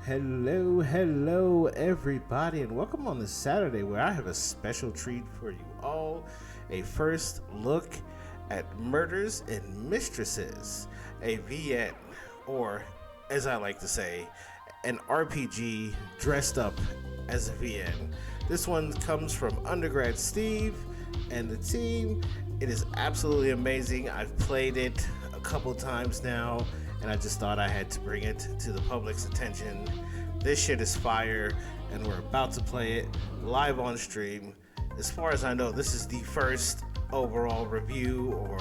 Hello, everybody, and welcome on this Saturday where I have a special treat for you all. A first look at Murders and Mistresses, a VN, or as I like to say, an RPG dressed up as a VN. This one comes from undergrad Steve and the team. It is absolutely amazing. I've played it a couple times now, and I just thought I had to bring it to the public's attention. This shit is fire, and we're about to play it live on stream. As far as I know, this is the first overall review or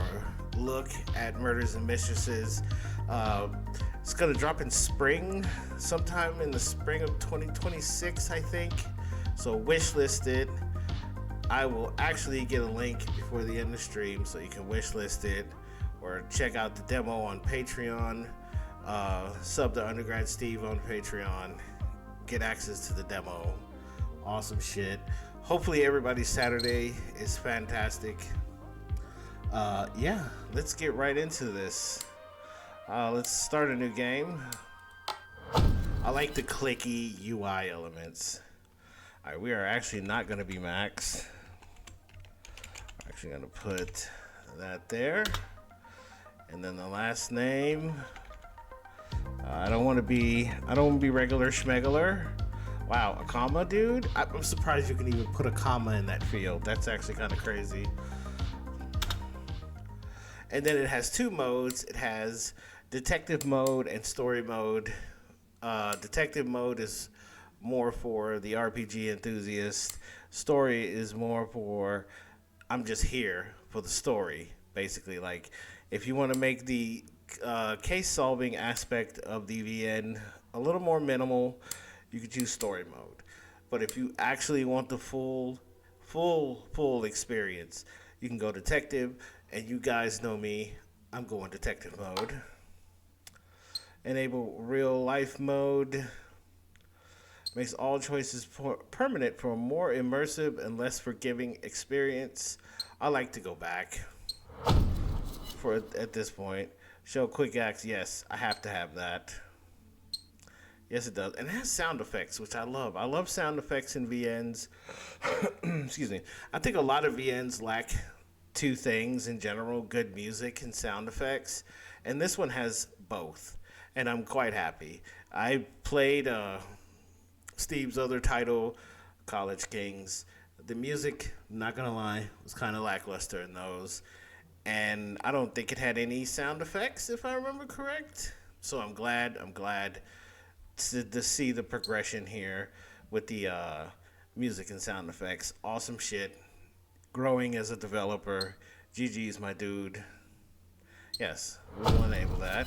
look at Murders and Mistresses. It's gonna drop in spring, sometime in the spring of 2026, I think. So wishlist it. I will actually get a link before the end of the stream so you can wishlist it or check out the demo on Patreon. Sub to Undergrad Steve on Patreon. Get access to the demo. Awesome shit. Hopefully everybody's Saturday is fantastic. Yeah, let's get right into this. Let's start a new game. I like the clicky UI elements. Alright, we are actually not going to be Max. I'm actually going to put that there. And then the last name. I don't want to be regular schmegler. Wow, a comma, dude? I'm surprised you can even put a comma in that field. That's actually kind of crazy. And then it has two modes. It has detective mode and story mode. Detective mode is more for the RPG enthusiast. Story is more for, I'm just here for the story, basically. Like, if you want to make the case solving aspect of the VN a little more minimal, you could choose story mode. But if you actually want the full experience, you can go detective. And you guys know me, I'm going detective mode. Enable real life mode. Makes all choices permanent for a more immersive and less forgiving experience. I like to go back at this point. Show quick acts, yes, I have to have that. Yes, it does. And it has sound effects, which I love. I love sound effects in VNs. Excuse me. I think a lot of VNs lack two things in general: good music and sound effects. And this one has both. And I'm quite happy. I played Steve's other title, College Kings. The music, not gonna lie, was kind of lackluster in those. And I don't think it had any sound effects, if I remember correct. So I'm glad to see the progression here with the music and sound effects. Awesome shit. Growing as a developer. GG's, my dude. Yes, we'll enable that.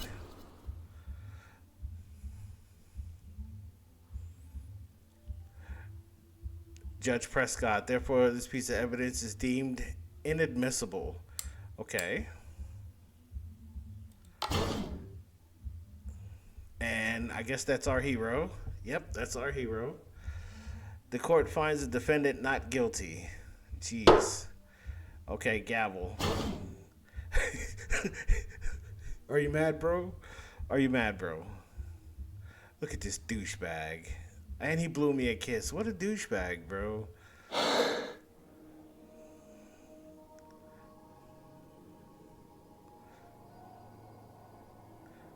Judge Prescott, therefore this piece of evidence is deemed inadmissible. Okay. And I guess that's our hero. Yep, that's our hero. The court finds the defendant not guilty. Jeez. Okay, gavel. Are you mad, bro? Are you mad, bro? Look at this douchebag. And he blew me a kiss. What a douchebag, bro.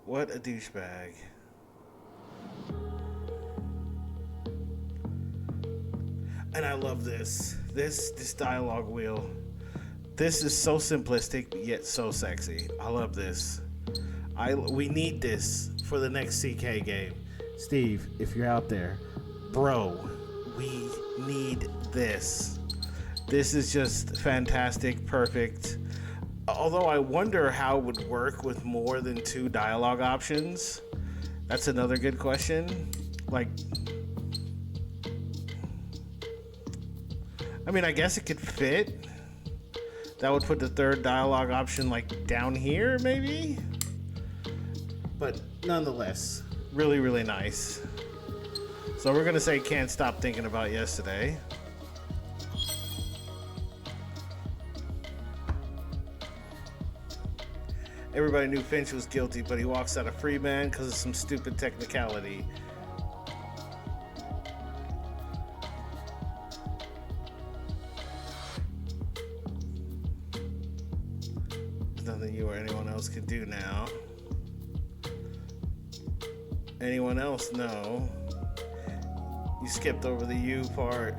What a douchebag. And I love this dialogue wheel. This is so simplistic, but yet so sexy. I love this. We need this for the next CK game. Steve, if you're out there, bro, we need this. This is just fantastic, perfect. Although I wonder how it would work with more than two dialogue options. That's another good question. Like, I mean, I guess it could fit. That would put the third dialogue option like down here, maybe? But nonetheless, really, really nice. So we're gonna say can't stop thinking about yesterday. Everybody knew Finch was guilty, but he walks out a free man because of some stupid technicality. something you or anyone else can do now. Anyone else? No. You skipped over the you part.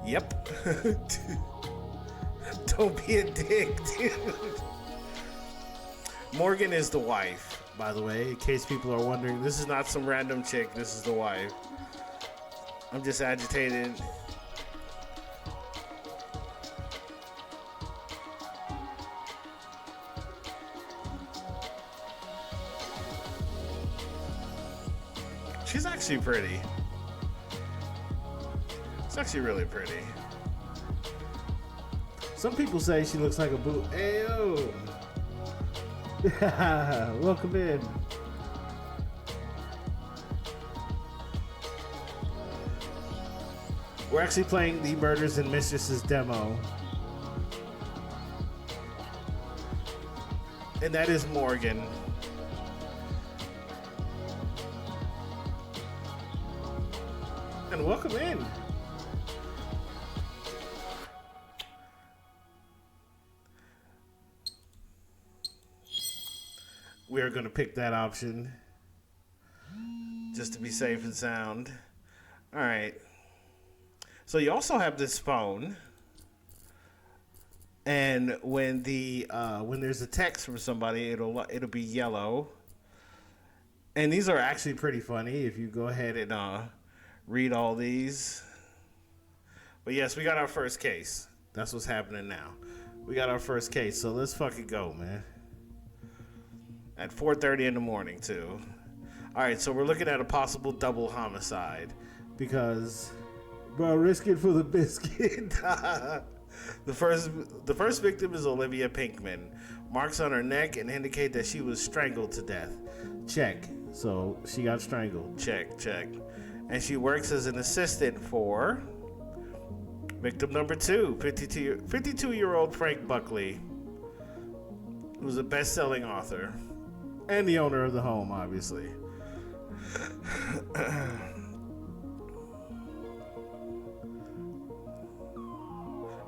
Yep. Don't be a dick, dude. Morgan is the wife, by the way, in case people are wondering. This is not some random chick. This is the wife. I'm just agitated. She's actually pretty. It's actually really pretty. Some people say she looks like a boo. Ayo! Welcome in. We're actually playing the Murders and Mistresses demo. And that is Morgan. And welcome in. We are going to pick that option just to be safe and sound. All right. So you also have this phone, and when there's a text from somebody, it'll be yellow. And these are actually pretty funny if you go ahead and read all these. But yes, we got our first case. That's what's happening now. We got our first case, so let's fucking go, man. At 4:30 in the morning, too. All right, so we're looking at a possible double homicide because, bro, risk it for the biscuit. The first victim is Olivia Pinkman. Marks on her neck and indicate that she was strangled to death. Check. So she got strangled. Check. And she works as an assistant for victim number 2, 52-year-old Frank Buckley, who's a best-selling author and the owner of the home, obviously.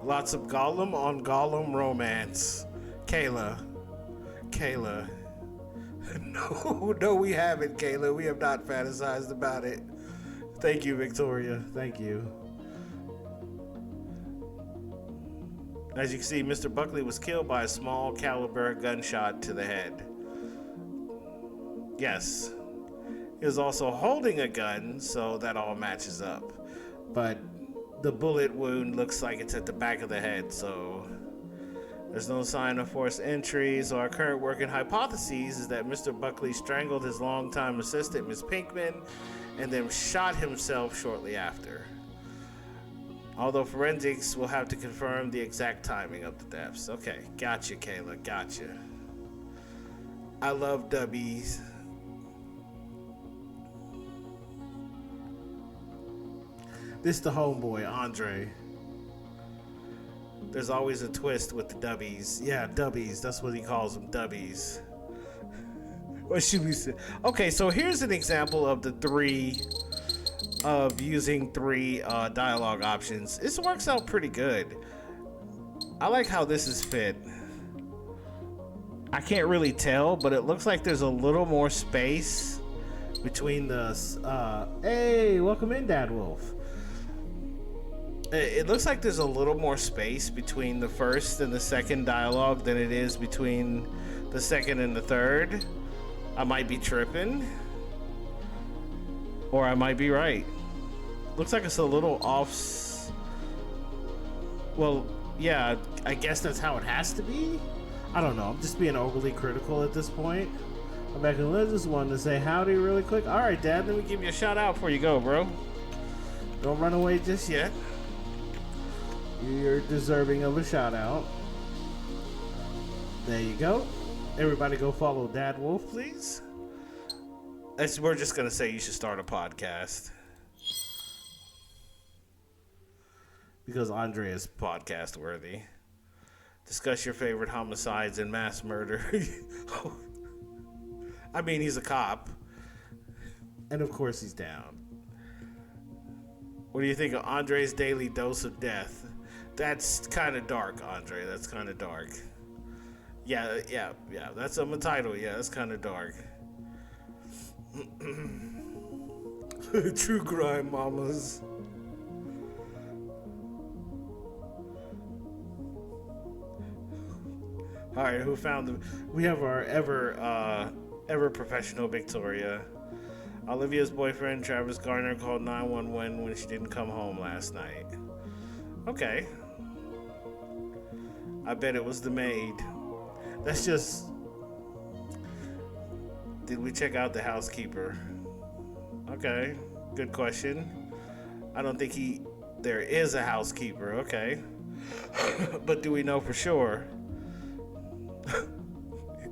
Lots of Gollum on Gollum romance. Kayla. No, we haven't, Kayla. We have not fantasized about it. Thank you, Victoria. Thank you. As you can see, Mr. Buckley was killed by a small caliber gunshot to the head. Yes. He was also holding a gun, so that all matches up. But the bullet wound looks like it's at the back of the head, so there's no sign of forced entry. So our current working hypothesis is that Mr. Buckley strangled his longtime assistant, Miss Pinkman, and then shot himself shortly after. Although forensics will have to confirm the exact timing of the deaths. Okay, gotcha, Kayla, gotcha. I love dubbies. This the homeboy, Andre. There's always a twist with the dubbies. Yeah, dubbies. That's what he calls them, dubbies. What should we say? Okay, so here's an example of using three dialogue options. This works out pretty good. I like how this is fit. I can't really tell, but it looks like there's a little more space between the... hey, welcome in, Dad Wolf. It looks like there's a little more space between the first and the second dialogue than it is between the second and the third. I might be tripping, or I might be right. Looks like it's a little off. Well, yeah, I guess that's how it has to be. I don't know. I'm just being overly critical at this point. I'm back in Liz. Just wanted to say howdy really quick. All right, Dad, let me give you a shout out before you go, bro. Don't run away just yet. You're deserving of a shout out. There you go. Everybody go follow Dad Wolf, please. We're just going to say you should start a podcast. Because Andre is podcast worthy. Discuss your favorite homicides and mass murder. I mean, he's a cop. And of course he's down. What do you think of Andre's daily dose of death? That's kind of dark, Andre. That's kind of dark. Yeah. That's on the title. Yeah, that's kind of dark. True crime, mamas. All right, who found them? We have our ever professional Victoria. Olivia's boyfriend, Travis Garner, called 911 when she didn't come home last night. Okay. I bet it was the maid. That's just. Did we check out the housekeeper? Okay, good question. I don't think there is a housekeeper, okay. But do we know for sure?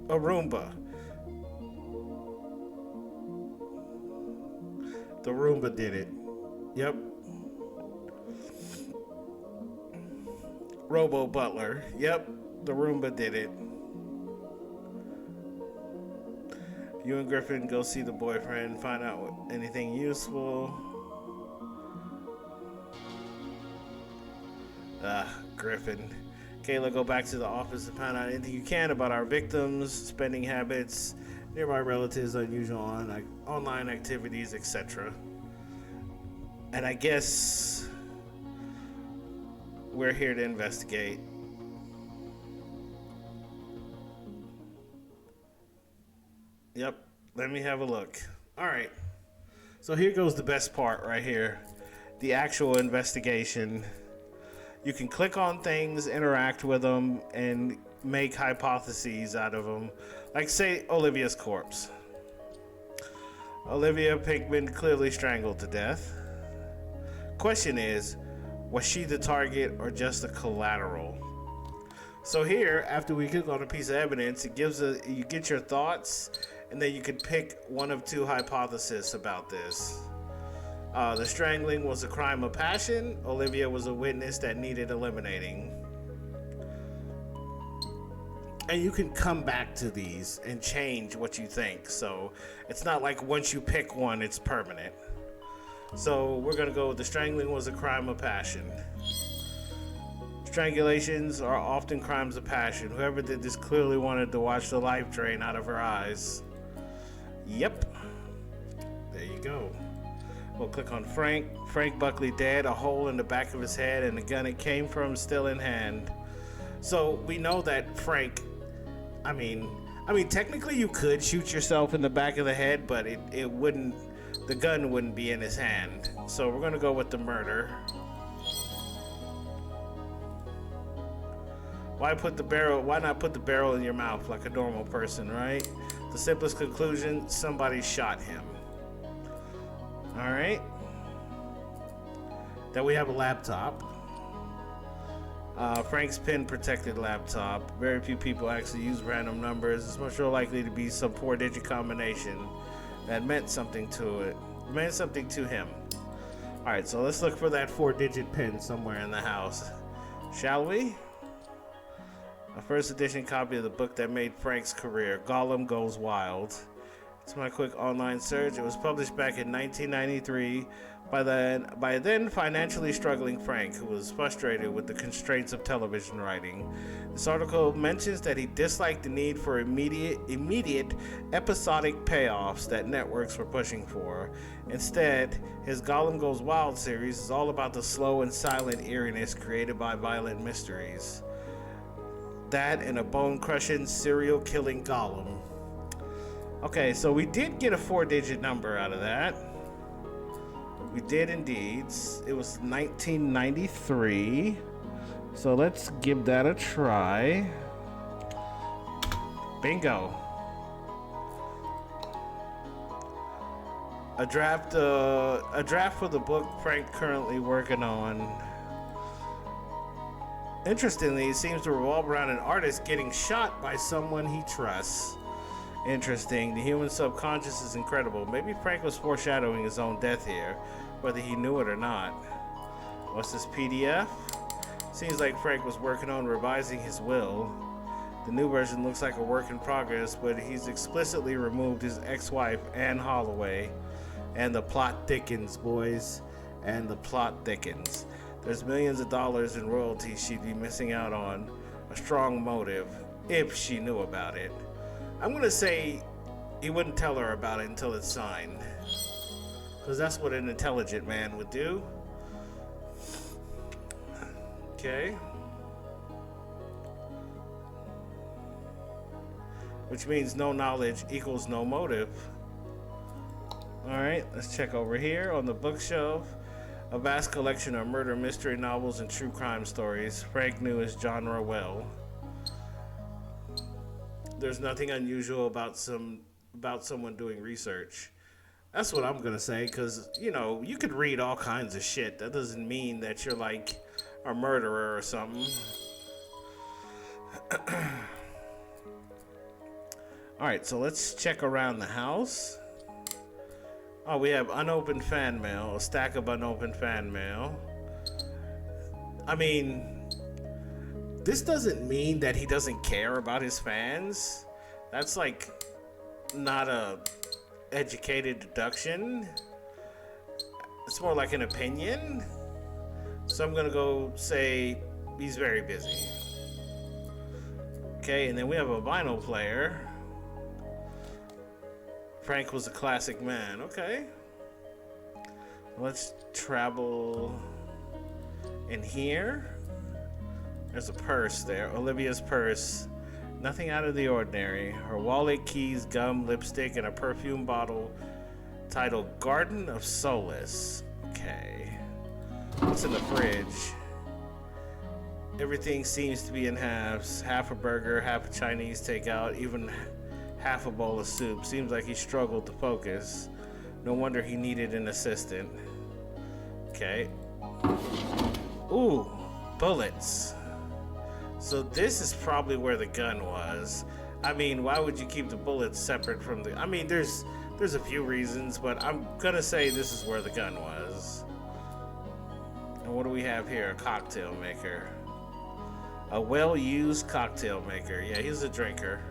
A Roomba. The Roomba did it. Yep. Robo Butler. Yep. The Roomba did it. You and Griffin go see the boyfriend, find out anything useful. Griffin. Kayla, go back to the office and find out anything you can about our victims, spending habits, nearby relatives, unusual online activities, etc. And I guess we're here to investigate. Yep, let me have a look. All right. So here goes the best part right here. The actual investigation. You can click on things, interact with them, and make hypotheses out of them. Like, say, Olivia's corpse. Olivia Pinkman clearly strangled to death. Question is, was she the target or just a collateral? So here, after we click on a piece of evidence, you get your thoughts, and then you can pick one of two hypotheses about this. The strangling was a crime of passion. Olivia was a witness that needed eliminating. And you can come back to these and change what you think. So it's not like once you pick one, it's permanent. So we're going to go with the strangling was a crime of passion. Strangulations are often crimes of passion. Whoever did this clearly wanted to watch the life drain out of her eyes. Yep. There you go. We'll click on Frank. Frank Buckley dead, a hole in the back of his head, and the gun it came from still in hand. So we know that Frank, I mean, technically you could shoot yourself in the back of the head, but it wouldn't, the gun wouldn't be in his hand. So we're gonna go with the murder. Why not put the barrel in your mouth like a normal person, right? The simplest conclusion, somebody shot him. All right. Then we have a laptop. Frank's pin-protected laptop. Very few people actually use random numbers. It's much more likely to be some four-digit combination that meant something to him. All right, so let's look for that four-digit pin somewhere in the house, shall we? A first edition copy of the book that made Frank's career, Gollum Goes Wild. It's my quick online search. It was published back in 1993 by then financially struggling Frank, who was frustrated with the constraints of television writing. This article mentions that he disliked the need for immediate episodic payoffs that networks were pushing for. Instead, his Gollum Goes Wild series is all about the slow and silent eeriness created by violent mysteries. That and a bone-crushing, serial-killing Gollum. Okay, so we did get a four-digit number out of that. We did indeed. It was 1993. So let's give that a try. Bingo. A draft for the book Frank currently working on. Interestingly, it seems to revolve around an artist getting shot by someone he trusts. Interesting. The human subconscious is incredible. Maybe Frank was foreshadowing his own death here, whether he knew it or not. What's this PDF? Seems like Frank was working on revising his will. The new version looks like a work in progress, but he's explicitly removed his ex-wife, Anne Holloway. And the plot thickens, boys. And the plot thickens. There's millions of dollars in royalties she'd be missing out on. A strong motive. if she knew about it. I'm gonna say he wouldn't tell her about it until it's signed, because that's what an intelligent man would do. Okay. Which means no knowledge equals no motive. Alright, let's check over here on the bookshelf. A vast collection of murder mystery novels and true crime stories. Frank knew his genre well. There's nothing unusual about someone doing research. That's what I'm gonna say, because, you know, you could read all kinds of shit. That doesn't mean that you're like a murderer or something. Alright, so let's check around the house. Oh, we have unopened fan mail, a stack of unopened fan mail. I mean, this doesn't mean that he doesn't care about his fans. That's like not a educated deduction. It's more like an opinion. So I'm gonna go say he's very busy. Okay, and then we have a vinyl player. Frank was a classic man. Okay. Let's travel in here. There's a purse there. Olivia's purse. Nothing out of the ordinary. Her wallet, keys, gum, lipstick, and a perfume bottle titled Garden of Solace. Okay. What's in the fridge? Everything seems to be in halves. Half a burger, half a Chinese takeout, even half a bowl of soup. Seems like he struggled to focus. No wonder he needed an assistant. Okay. Ooh, bullets. So this is probably where the gun was. I mean, why would you keep the bullets separate from the... I mean, there's a few reasons, but I'm gonna say this is where the gun was. And what do we have here? A cocktail maker. A well-used cocktail maker. Yeah, he's a drinker.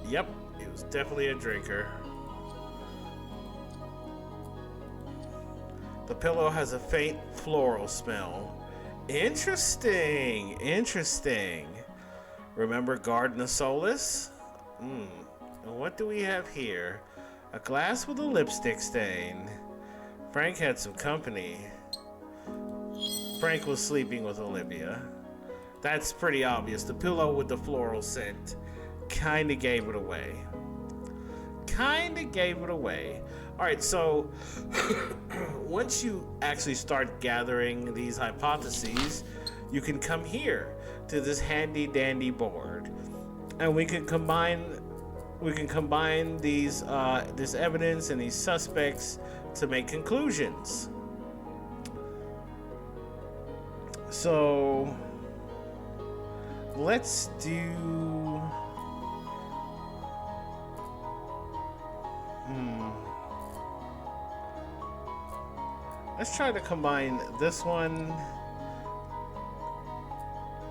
Yep, he was definitely a drinker. The pillow has a faint floral smell. Interesting, interesting. Remember Garden of Solace? What do we have here? A glass with a lipstick stain. Frank had some company. Frank was sleeping with Olivia. That's pretty obvious. The pillow with the floral scent kind of gave it away. Alright, so once you actually start gathering these hypotheses, you can come here to this handy dandy board, and we can combine these this evidence and these suspects to make conclusions. So let's do let's try to combine this one.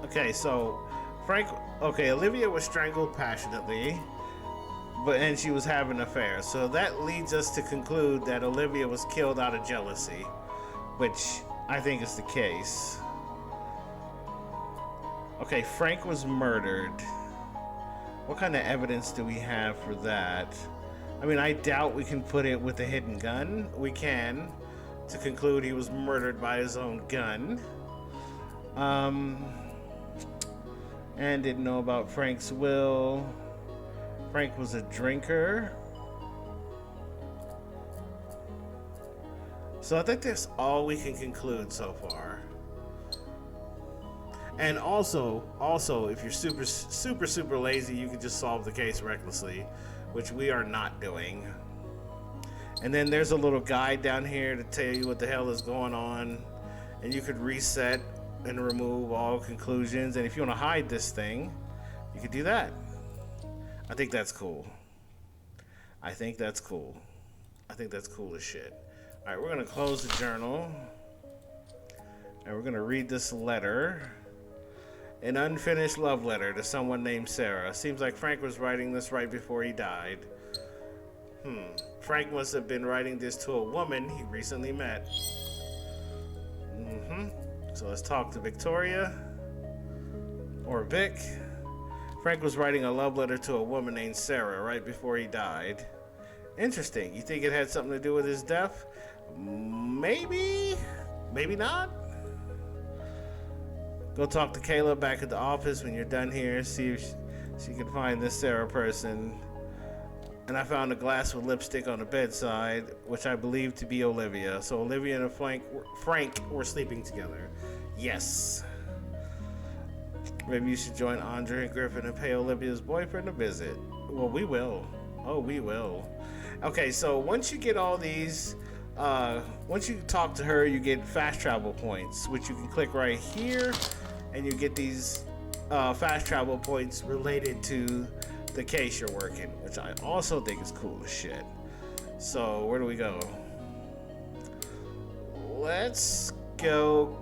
Okay, so Olivia was strangled passionately, and she was having an affair. So that leads us to conclude that Olivia was killed out of jealousy, which I think is the case. Okay, Frank was murdered. What kind of evidence do we have for that? I mean, I doubt we can put it with a hidden gun. We can, to conclude he was murdered by his own gun. And didn't know about Frank's will. Frank was a drinker. So I think that's all we can conclude so far. And also, if you're super lazy, you can just solve the case recklessly, which we are not doing. And then there's a little guide down here to tell you what the hell is going on, and you could reset and remove all conclusions. And if you want to hide this thing, you could do that. I think that's cool. I think that's cool as shit. All right, we're gonna close the journal, and we're gonna read this letter. An unfinished love letter to someone named Sarah. Seems like Frank was writing this right before he died. Frank must have been writing this to a woman he recently met. So let's talk to Victoria. or Vic. Frank was writing a love letter to a woman named Sarah right before he died. Interesting. You think it had something to do with his death? Maybe. Maybe not. Go talk to Kayla back at the office when you're done here. See if she can find this Sarah person. And I found a glass with lipstick on the bedside, which I believe to be Olivia. So Olivia and Frank were sleeping together. Yes. Maybe you should join Andre and Griffin and pay Olivia's boyfriend a visit. Well, we will. Oh, we will. Okay, so once you get all these, once you talk to her, you get fast travel points, which you can click right here, and you get these fast travel points related to the case you're working, which I also think is cool as shit. So where do we go? Let's go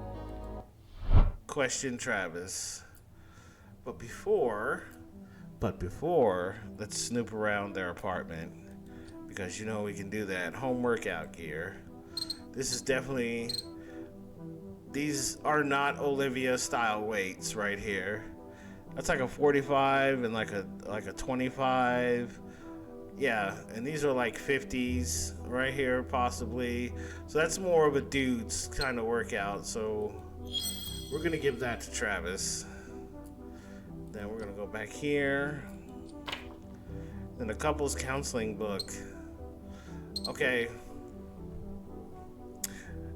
question Travis. But before, let's snoop around their apartment, because you know we can do that. Home workout gear. This is definitely, these are not Olivia style weights right here. That's like a 45 and like a 25. Yeah, and these are like 50s right here possibly. So that's more of a dude's kind of workout. So we're gonna give that to Travis. Then we're gonna go back here. Then the couples counseling book. Okay.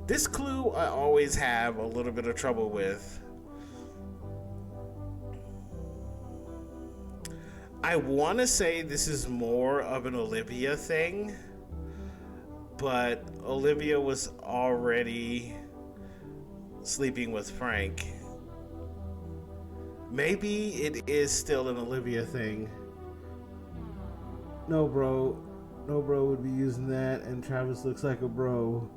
This clue I always have a little bit of trouble with. I want to say this is more of an Olivia thing, but Olivia was already sleeping with Frank. Maybe it is still an Olivia thing. No, bro would be using that, and Travis looks like a bro.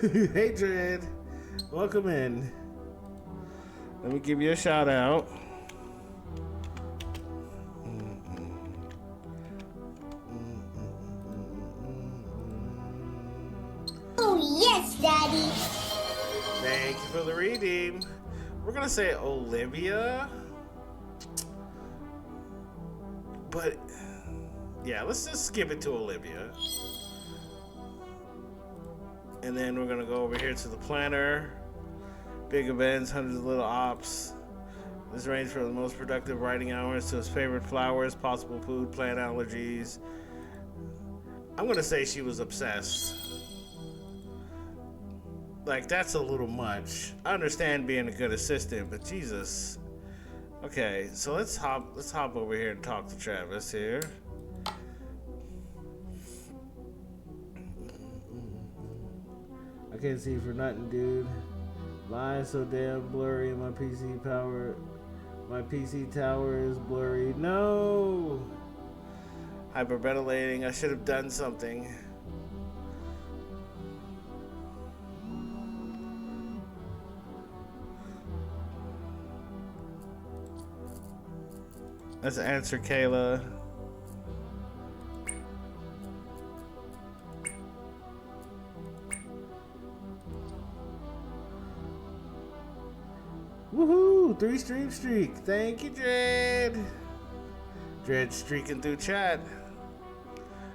Hey, Dread. Welcome in. Let me give you a shout out. Oh, yes, Daddy. Thank you for the redeem. We're going to say Olivia. But, yeah, let's just skip it to Olivia. And then we're going to go over here to the planner. Big events, hundreds of little ops. This ranges from the most productive writing hours to his favorite flowers, possible food, plant allergies. I'm going to say she was obsessed. Like, that's a little much. I understand being a good assistant, but Jesus. Okay, so let's hop over here and talk to Travis here. I can't see for nothing, dude. Line so damn blurry. My PC tower is blurry. No. Hyperventilating. I should have done something. Let's answer Kayla. Woohoo! 3-stream streak. Thank you, Dread. Dread streaking through chat.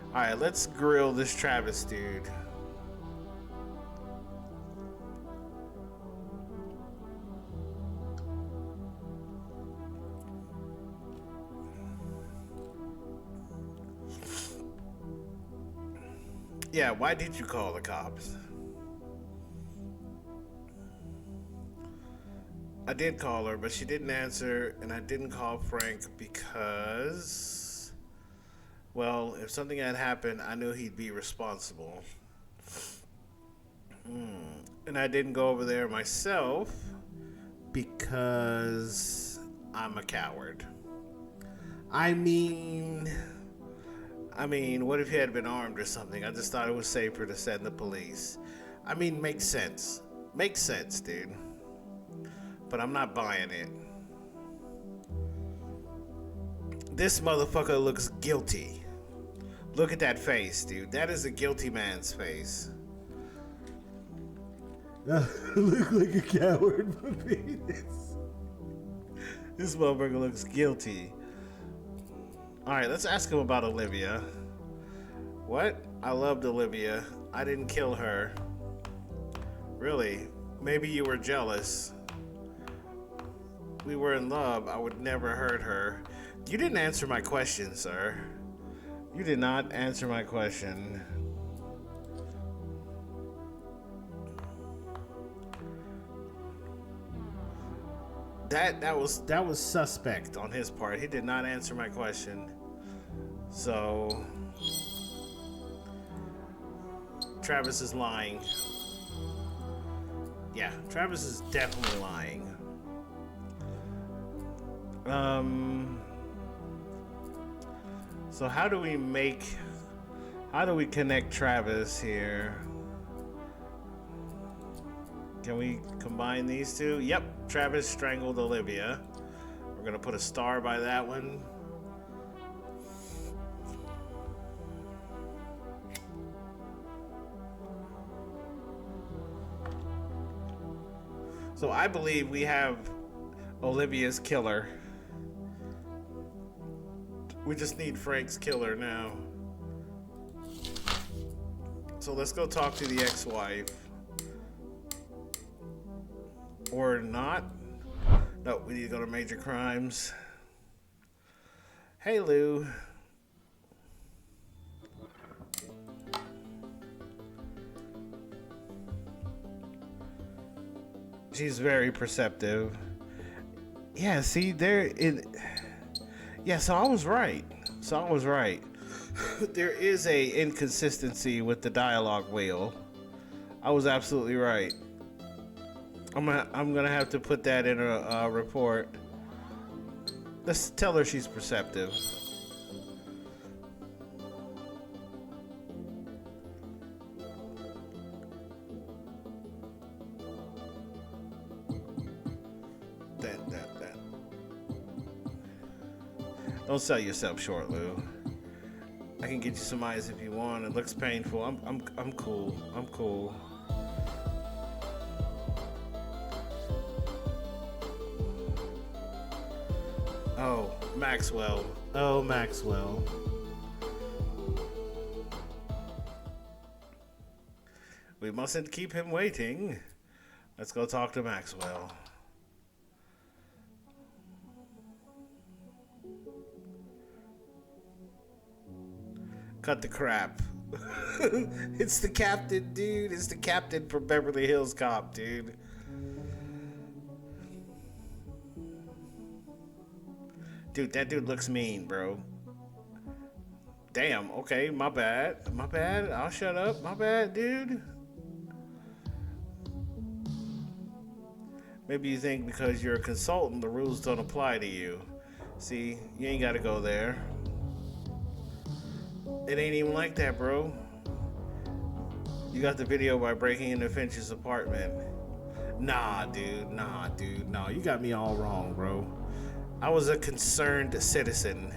Alright, let's grill this Travis dude. Yeah, why did you call the cops? I did call her, but she didn't answer, and I didn't call Frank because, well, if something had happened, I knew he'd be responsible. And I didn't go over there myself because I'm a coward. I mean, what if he had been armed or something? I just thought it was safer to send the police. I mean, makes sense. Makes sense, dude. But I'm not buying it. This motherfucker looks guilty. Look at that face, dude. That is a guilty man's face. Look like a coward, my penis. This motherfucker looks guilty. Alright, let's ask him about Olivia. What? I loved Olivia. I didn't kill her. Really? Maybe you were jealous. We were in love. I would never hurt her. You didn't answer my question, sir. You did not answer my question. That was suspect on his part. He did not answer my question. So Travis is lying. Yeah, Travis is definitely lying. So how do we connect Travis here? Can we combine these two? Yep, Travis strangled Olivia. We're gonna put a star by that one. So I believe we have Olivia's killer. We just need Frank's killer now. So let's go talk to the ex-wife. Or not. No, we need to go to major crimes. Hey, Lou. She's very perceptive. Yeah, see, yeah, so I was right. There is a inconsistency with the dialogue wheel. I was absolutely right. I'm gonna have to put that in a report. Let's tell her she's perceptive. That. Don't sell yourself short, Lou. I can get you some eyes if you want. It looks painful. I'm cool. I'm cool. Oh, Maxwell. Oh, Maxwell. We mustn't keep him waiting. Let's go talk to Maxwell. Cut the crap. It's the captain, dude. It's the captain from Beverly Hills Cop, dude. Dude, that dude looks mean, bro. Damn, okay, my bad. I'll shut up. My bad, dude. Maybe you think because you're a consultant, the rules don't apply to you. See, you ain't gotta go there. It ain't even like that, bro. You got the video by breaking into Finch's apartment. Nah, dude. No, you got me all wrong, bro. I was a concerned citizen.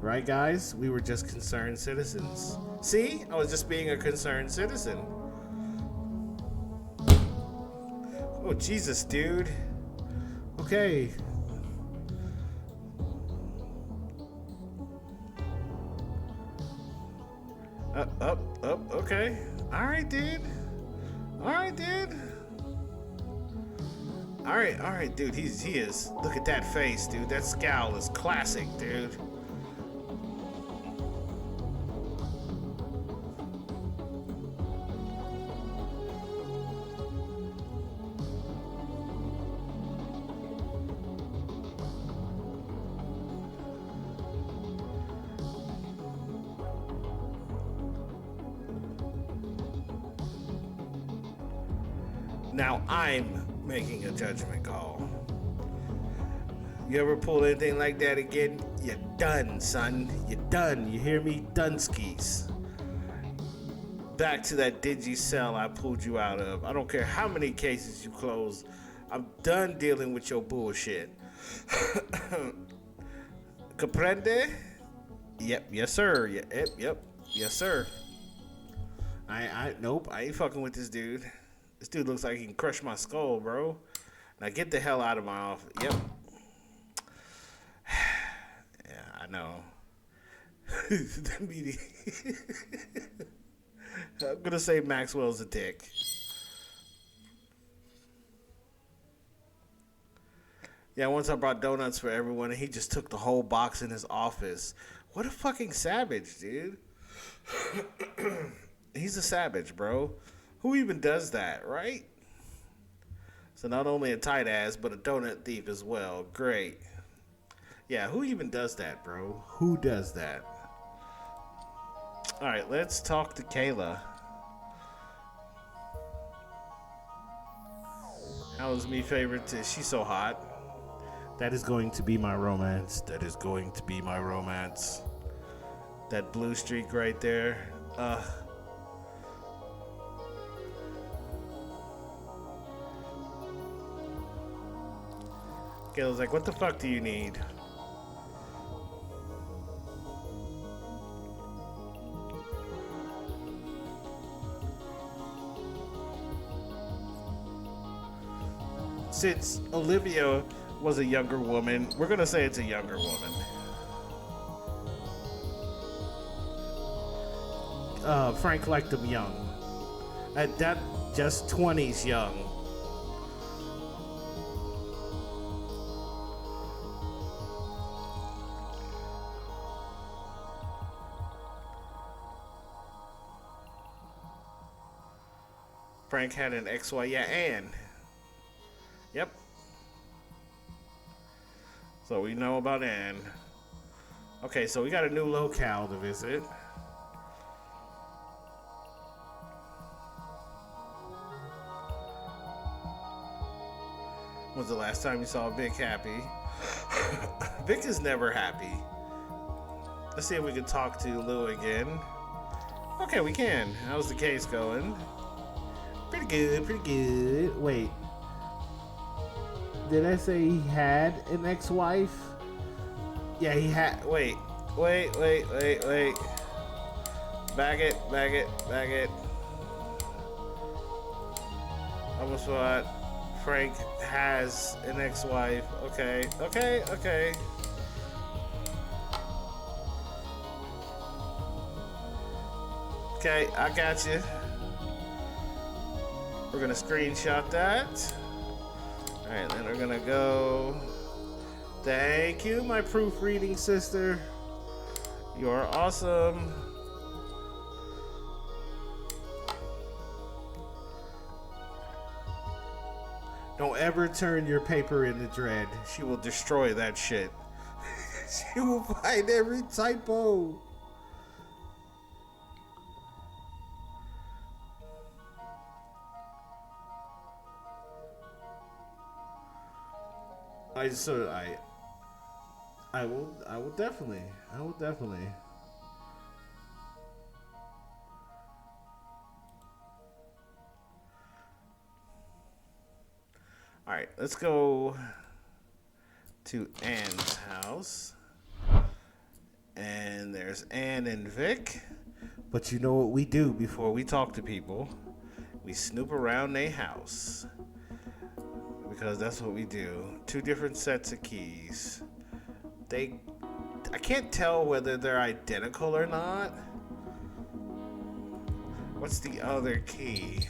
Right, guys? We were just concerned citizens. See? I was just being a concerned citizen. Oh, Jesus, dude. Okay. Up, okay. Alright, dude. Alright, dude. He is. Look at that face, dude. That scowl is classic, dude. Now I'm making a judgment call. You ever pull anything like that again? You're done, son. You're done. You hear me? Dunskies. Back to that dingy cell I pulled you out of. I don't care how many cases you close. I'm done dealing with your bullshit. Comprende? Yep. Yes, sir. Yep. Yes, sir. Nope. I ain't fucking with this dude. This dude looks like he can crush my skull, bro. Now get the hell out of my office. Yep. know. The media. I'm gonna say Maxwell's a dick. Yeah, once I brought donuts for everyone, and he just took the whole box in his office. What a fucking savage, dude. He's a savage, bro. Who even does that, right? So not only a tight ass, but a donut thief as well. Great. Yeah, who even does that, bro? Who does that? All right, let's talk to Kayla. How's me favorite? She's so hot. That is going to be my romance. That is going to be my romance. That blue streak right there. Kayla's like, what the fuck do you need? Since Olivia was a younger woman, we're gonna say it's a younger woman. Frank liked him young. At that, just 20s young. Frank had an ex-wife, yeah, Anne. Yep. So we know about Anne. Okay, so we got a new locale to visit. When's the last time you saw Vic happy? Vic is never happy. Let's see if we can talk to Lou again. Okay, we can. How's the case going? Pretty good, pretty good. Wait. Did I say he had an ex-wife? Yeah, he had. Wait. Back it. Almost what? Frank has an ex-wife. Okay. Okay, I got you. We're gonna screenshot that. Alright, then we're gonna go. Thank you, my proofreading sister. You are awesome. Don't ever turn your paper into dread. She will destroy that shit. She will find every typo. I will definitely. All right, let's go to Anne's house. And there's Anne and Vic. But you know what we do before we talk to people? We snoop around their house. Because that's what we do. 2 different sets of keys. I can't tell whether they're identical or not. What's the other key?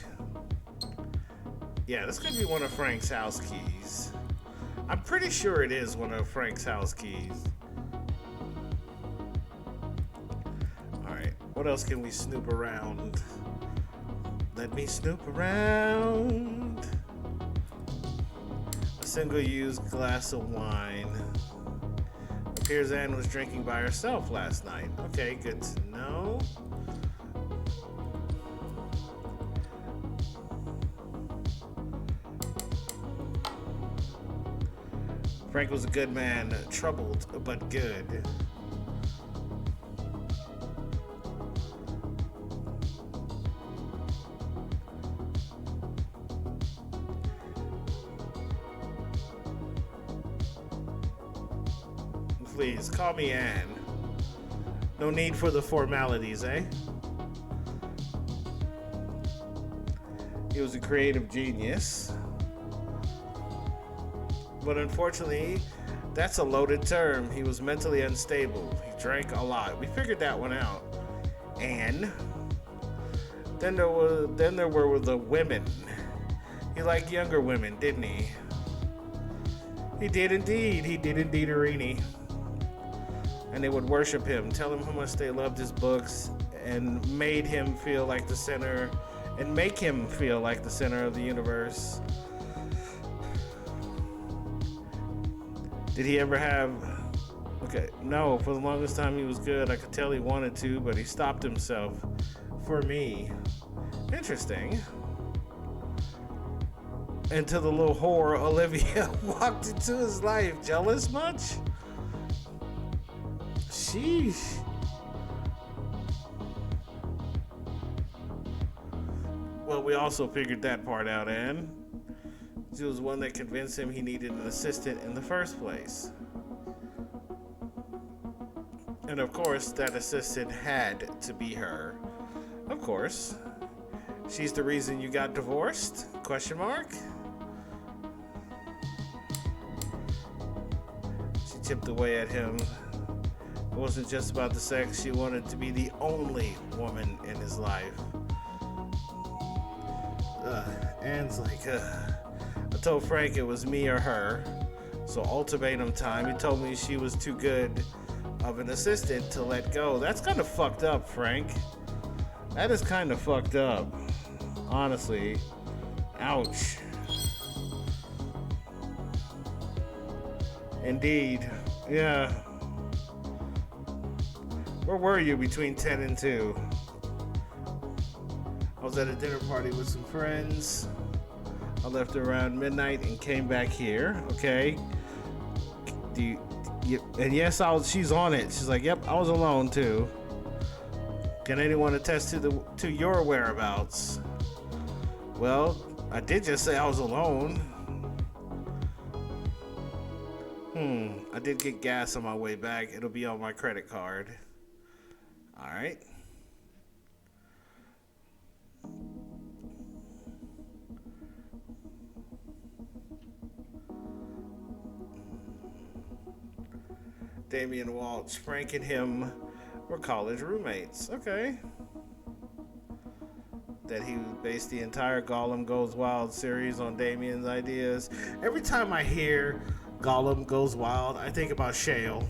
Yeah, this could be one of Frank's house keys. I'm pretty sure it is one of Frank's house keys. Alright, what else can we snoop around? Let me snoop around. A single-use glass of wine. Appears Anne was drinking by herself last night. Okay, good to know. Frank was a good man, troubled but good. Please, call me Anne. No need for the formalities, eh? He was a creative genius. But unfortunately, That's a loaded term. He was mentally unstable. He drank a lot. We figured that one out. And then there were the women. He liked younger women, didn't he? He did indeed, Irini. And they would worship him, tell him how much they loved his books, and made him feel like the center, and make him feel like the center of the universe. Did he ever have... Okay, no, for the longest time he was good. I could tell he wanted to, but he stopped himself. For me. Interesting. Until the little whore, Olivia, walked into his life. Jealous much? Sheesh. Well, we also figured that part out, Anne. She was one that convinced him he needed an assistant in the first place. And of course, that assistant had to be her. Of course. She's the reason you got divorced? Question mark? She chipped away at him. It wasn't just about the sex. She wanted to be the only woman in his life. Anne's like, I told Frank it was me or her. So ultimatum time, he told me she was too good of an assistant to let go. That's kind of fucked up, Frank. That is kind of fucked up. Honestly. Ouch. Indeed. Yeah. Where were you between 10 and 2? I was at a dinner party with some friends. I left around midnight and came back here. Okay. And yes, she's on it. She's like, yep, I was alone too. Can anyone attest to your whereabouts? Well, I did just say I was alone. I did get gas on my way back. It'll be on my credit card. All right. Damien Walsh, Frank and him were college roommates. Okay. That he based the entire Gollum Goes Wild series on Damien's ideas. Every time I hear Gollum Goes Wild, I think about Shale.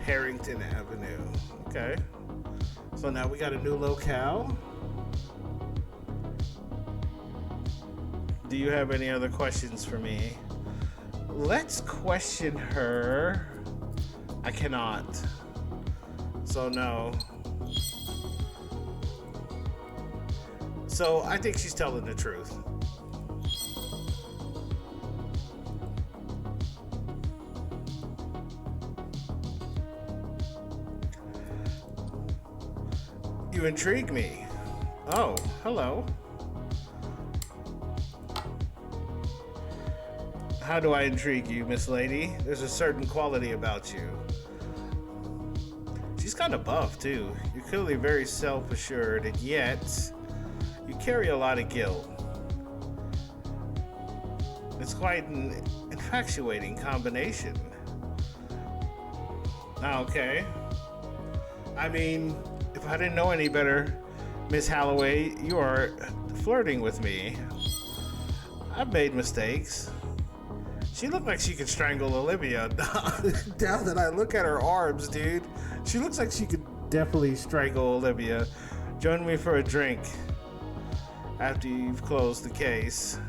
Harrington Avenue. Okay. So now we got a new locale. Do you have any other questions for me? Let's question her. I cannot. So no. So I think she's telling the truth. You intrigue me. Oh, hello. How do I intrigue you, Miss Lady? There's a certain quality about you. She's kind of buff, too. You're clearly very self-assured, and yet you carry a lot of guilt. It's quite an infatuating combination. Okay. I mean, if I didn't know any better, Miss Holloway, you are flirting with me. I've made mistakes. She looked like she could strangle Olivia. Now that I look at her arms, dude, she looks like she could definitely strangle Olivia. Join me for a drink after you've closed the case.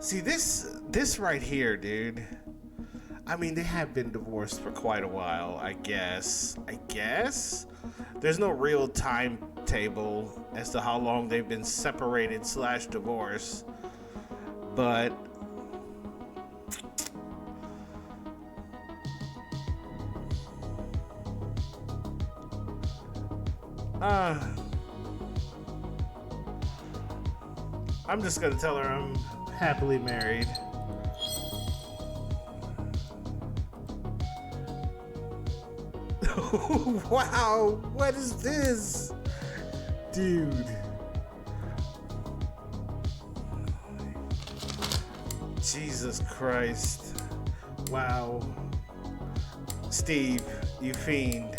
See, this right here, dude. I mean, they have been divorced for quite a while, I guess. There's no real timetable as to how long they've been separated / divorced. But I'm just gonna tell her I'm happily married. Wow, what is this? Dude. Jesus Christ. Wow. Steve, you fiend.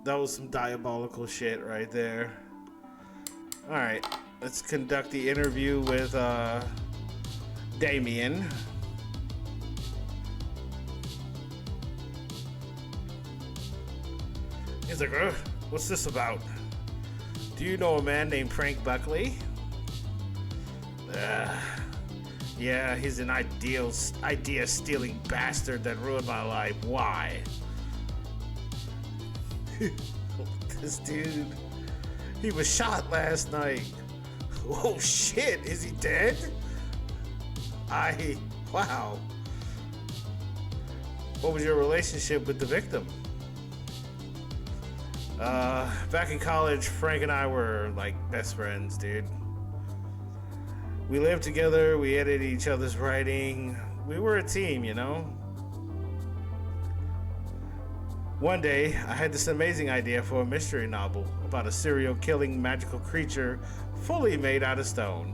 That was some diabolical shit right there. Alright, let's conduct the interview with Damien. He's like, what's this about? Do you know a man named Frank Buckley? Yeah, he's an idea-stealing bastard that ruined my life. Why? This dude, he was shot last night. Oh shit, is he dead? Wow. What was your relationship with the victim? Back in college, Frank and I were like best friends, dude. We lived together, we edited each other's writing. We were a team, you know? One day, I had this amazing idea for a mystery novel about a serial killing magical creature fully made out of stone.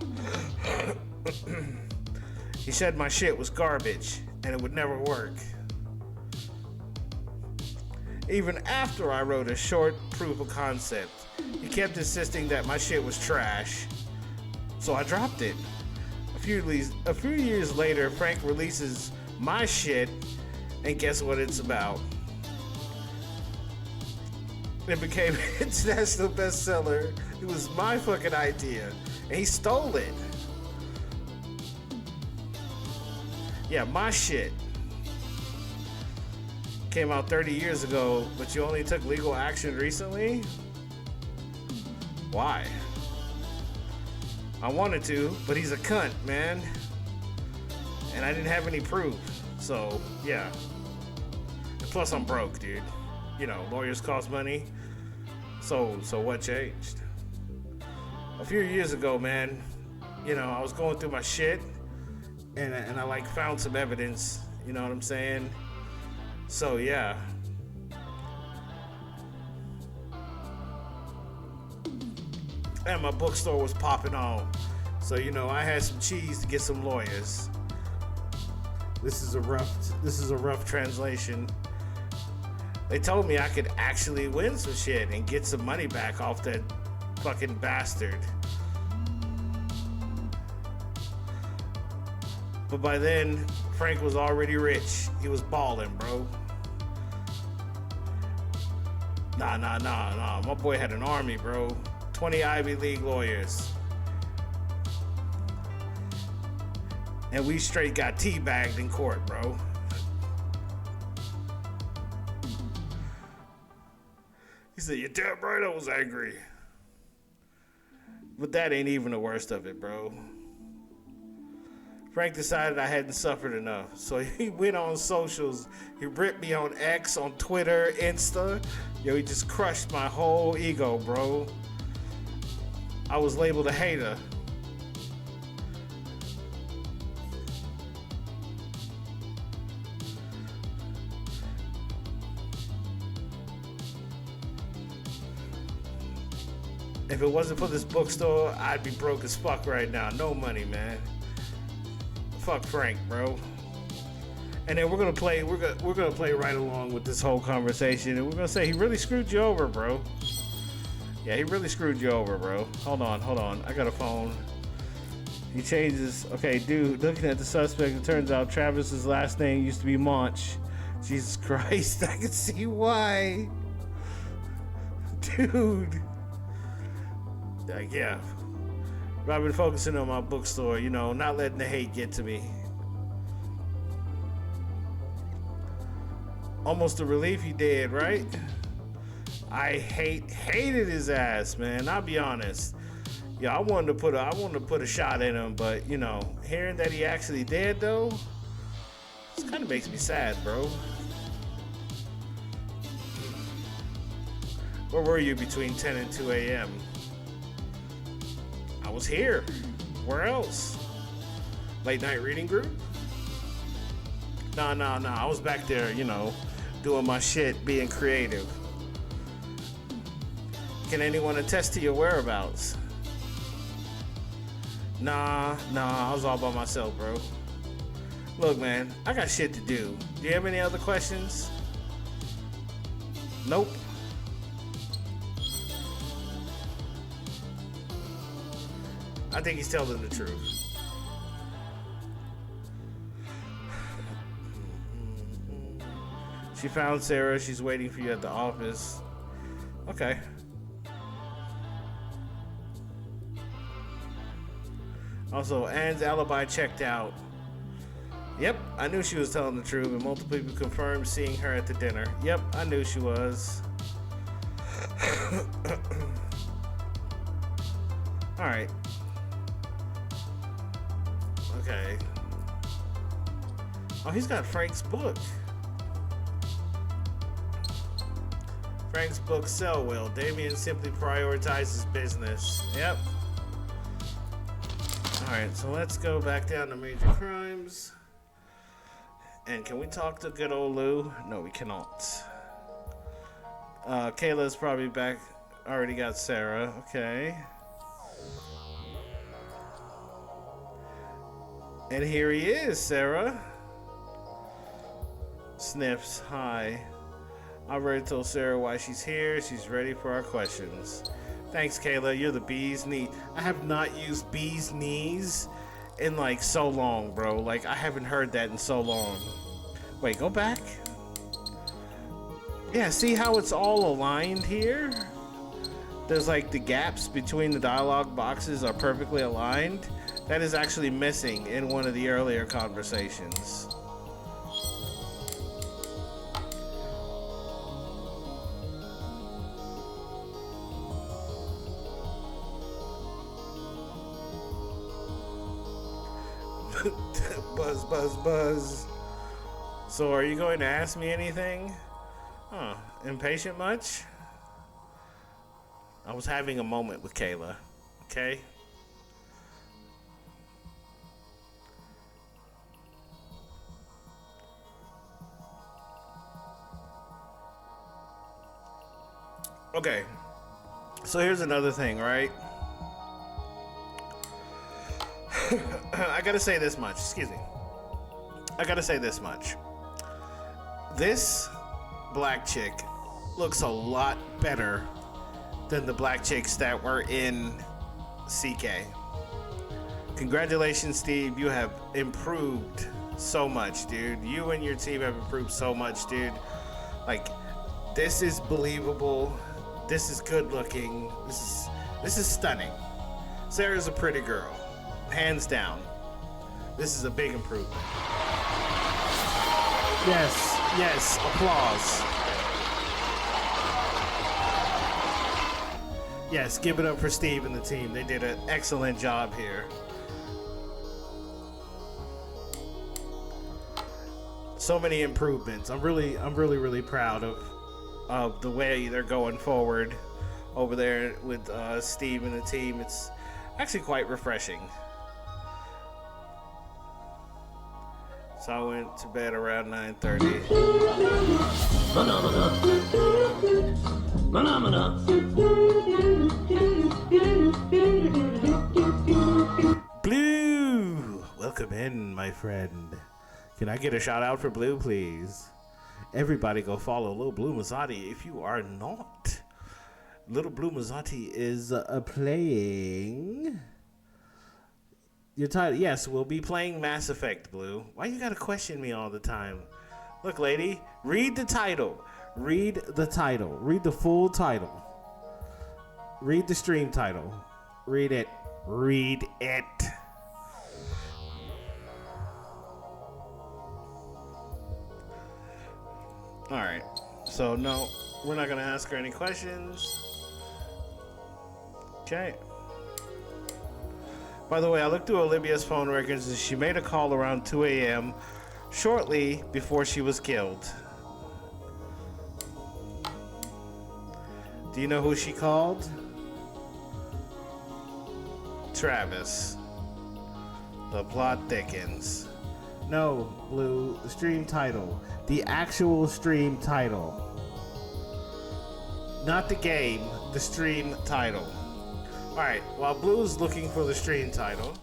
He said my shit was garbage and it would never work. Even after I wrote a short proof of concept, he kept insisting that my shit was trash. So I dropped it. A few years later, Frank releases my shit, and guess what it's about? It became an international bestseller. It was my fucking idea, and he stole it. Yeah, my shit came out 30 years ago, but you only took legal action recently? Why? I wanted to, but he's a cunt, man. And I didn't have any proof. So, yeah. And plus, I'm broke, dude. You know, lawyers cost money. So what changed? A few years ago, man, you know, I was going through my shit. And I like found some evidence. You know what I'm saying? So, yeah. And my bookstore was popping on. So, you know, I had some cheese to get some lawyers. This is a rough translation. They told me I could actually win some shit and get some money back off that fucking bastard. But by then, Frank was already rich. He was balling, bro. Nah. My boy had an army, bro. 20 Ivy League lawyers. And we straight got teabagged in court, bro. He said, "You're damn right I was angry." But that ain't even the worst of it, bro. Frank decided I hadn't suffered enough. So he went on socials. He ripped me on X, on Twitter, Insta. Yo, he just crushed my whole ego, bro. I was labeled a hater. If it wasn't for this bookstore, I'd be broke as fuck right now. No money, man. Fuck Frank, bro. And then we're gonna play right along with this whole conversation, and we're gonna say he really screwed you over, bro. Yeah, he really screwed you over, bro. Hold on. I got a phone. He changes. Okay, dude, looking at the suspect, it turns out Travis's last name used to be Monch. Jesus Christ, I can see why. Dude. Like, yeah. I've been focusing on my bookstore, you know, not letting the hate get to me. Almost a relief he did, right? I hated his ass, man. I'll be honest. Yeah, I wanted to put a shot in him, but you know, hearing that he actually dead though, this kind of makes me sad, bro. Where were you between 10 and 2 a.m.? I was here. Where else? Late night reading group? Nah. I was back there, you know, doing my shit, being creative. Can anyone attest to your whereabouts? Nah, I was all by myself, bro. Look, man, I got shit to do. Do you have any other questions? Nope. I think he's telling the truth. She found Sarah. She's waiting for you at the office. Okay. Also, Anne's alibi checked out. Yep, I knew she was telling the truth, and multiple people confirmed seeing her at the dinner. Yep, I knew she was. Alright. Okay. Oh, he's got Frank's book. Frank's book sell well. Damien simply prioritizes business. Yep. Alright, so let's go back down to major crimes. And can we talk to good old Lou? No, we cannot. Kayla's probably back. Already got Sarah. Okay. And here he is, Sarah. Sniffs. Hi. I've already told Sarah why she's here. She's ready for our questions. Thanks, Kayla. You're the bee's knee. I have not used bee's knees in like so long, bro. Like I haven't heard that in so long. Wait, go back. Yeah, see how it's all aligned here? There's like the gaps between the dialogue boxes are perfectly aligned. That is actually missing in one of the earlier conversations. Buzz. So are you going to ask me anything? Huh, impatient much? I was having a moment with Kayla, okay? Okay, so here's another thing, right? I gotta say this much, excuse me. I gotta say this much. This black chick looks a lot better than the black chicks that were in CK. Congratulations, Steve. You have improved so much, dude. You and your team have improved so much, dude. Like, this is believable. This is good looking. This is stunning. Sarah's a pretty girl. Hands down. This is a big improvement. Yes, applause. Yes, give it up for Steve and the team. They did an excellent job here. So many improvements. I'm really proud of the way they're going forward over there with Steve and the team. It's actually quite refreshing. So I went to bed around 9:30. Blue! Welcome in, my friend. Can I get a shout out for Blue, please? Everybody go follow Little Blue Mazzotti if you are not. Little Blue Mazzotti is playing... Your title, yes, we'll be playing Mass Effect, Blue. Why you gotta question me all the time? Look, lady, read the title. Read the title. Read the full title. Read the stream title. Read it. Read it. Alright, So no, we're not gonna ask her any questions. Okay. By the way, I looked through Olivia's phone records and she made a call around 2 a.m. shortly before she was killed. Do you know who she called? Travis. The plot thickens. No, Blue, the stream title. The actual stream title. Not the game, the stream title. Alright, while Blue's looking for the stream title,